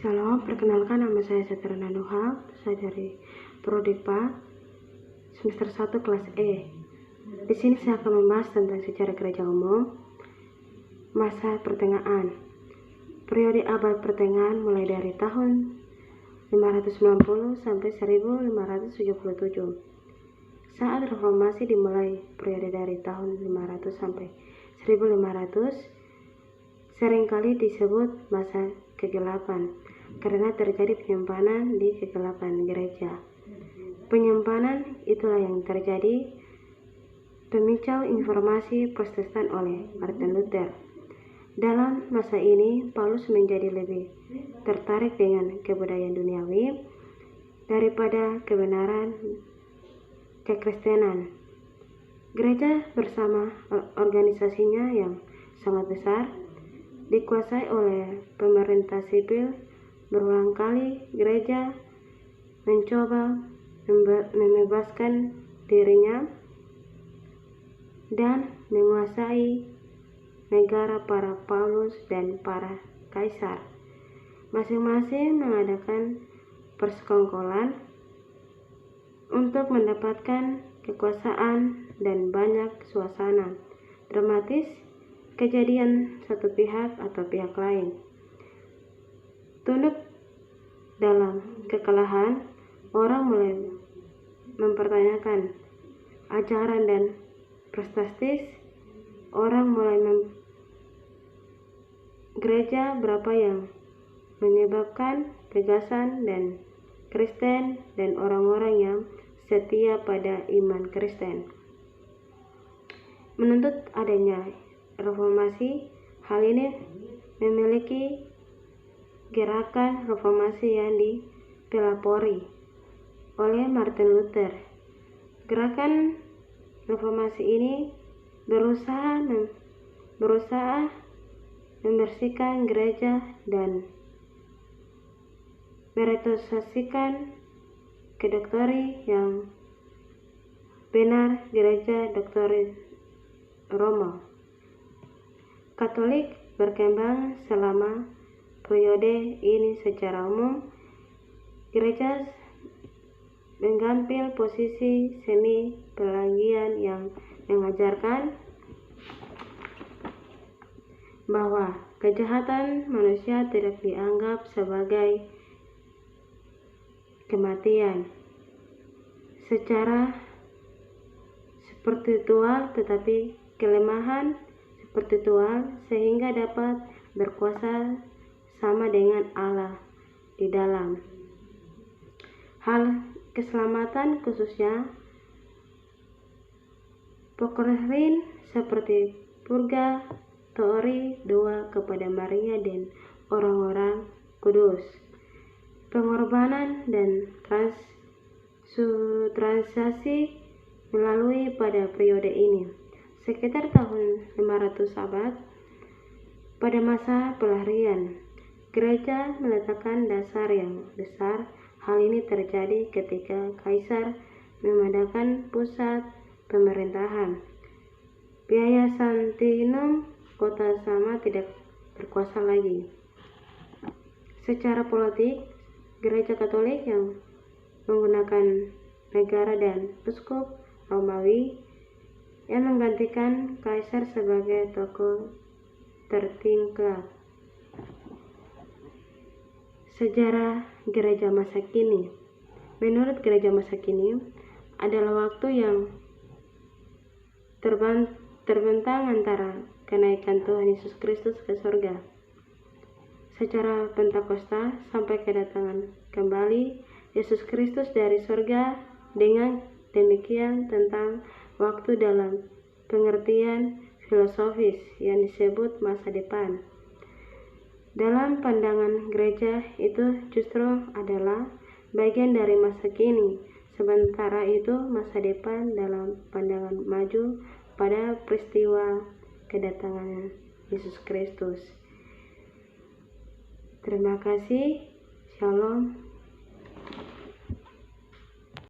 Shalom, perkenalkan nama saya Satrina Nuha, saya dari Prodipa semester 1 kelas E. Di sini saya akan membahas tentang sejarah gereja umum, masa pertengahan, periode abad pertengahan mulai dari tahun 590 sampai 1577. Saat reformasi dimulai, periode dari tahun 500 sampai 1500 seringkali disebut masa kegelapan karena terjadi penyimpanan di kegelapan gereja. Penyimpanan itulah yang terjadi pemicu informasi Protestan oleh Martin Luther. Dalam masa ini, Paulus menjadi lebih tertarik dengan kebudayaan duniawi daripada kebenaran kekristenan. Gereja bersama organisasinya yang sangat besar dikuasai oleh pemerintah sipil. Berulang kali gereja mencoba membebaskan dirinya dan menguasai negara para Paulus dan para kaisar. Masing-masing mengadakan persekongkolan untuk mendapatkan kekuasaan dan banyak suasana dramatis kejadian satu pihak atau pihak lain. Tunduk dalam kekalahan, orang mulai mempertanyakan ajaran dan prestasi. Orang mulai gereja berapa yang menyebabkan gagasan dan Kristen dan orang-orang yang setia pada iman Kristen. Menuntut adanya reformasi, hal ini memiliki gerakan reformasi yang dipelopori oleh Martin Luther. Gerakan reformasi ini berusaha membersihkan gereja dan merealisasikan doktrin yang benar gereja doktrin Roma. Katolik berkembang selama periode ini. Secara umum, gereja mengambil posisi semi pelagian yang mengajarkan bahwa kejahatan manusia tidak dianggap sebagai kematian secara spiritual, tetapi kelemahan spiritual sehingga dapat berkuasa sama dengan Allah di dalam hal keselamatan, khususnya doktrin seperti purgatori, doa kepada Maria dan orang-orang kudus, pengorbanan dan transaksi melalui pada periode ini. Sekitar tahun 500 abad, pada masa pelarian, gereja meletakkan dasar yang besar. Hal ini terjadi ketika kaisar memindahkan pusat pemerintahan. Byzantium, kota sama, tidak berkuasa lagi. Secara politik, gereja Katolik yang menggunakan negara dan uskup Romawi yang menggantikan kaisar sebagai tokoh tertinggal. Sejarah gereja masa kini. Menurut gereja masa kini adalah waktu yang terbentang antara kenaikan Tuhan Yesus Kristus ke surga secara Pentakosta sampai kedatangan kembali Yesus Kristus dari surga. Dengan demikian, tentang waktu dalam pengertian filosofis yang disebut masa depan. Dalam pandangan gereja, itu justru adalah bagian dari masa kini. Sementara itu, masa depan dalam pandangan maju pada peristiwa kedatangan Yesus Kristus. Terima kasih. Shalom.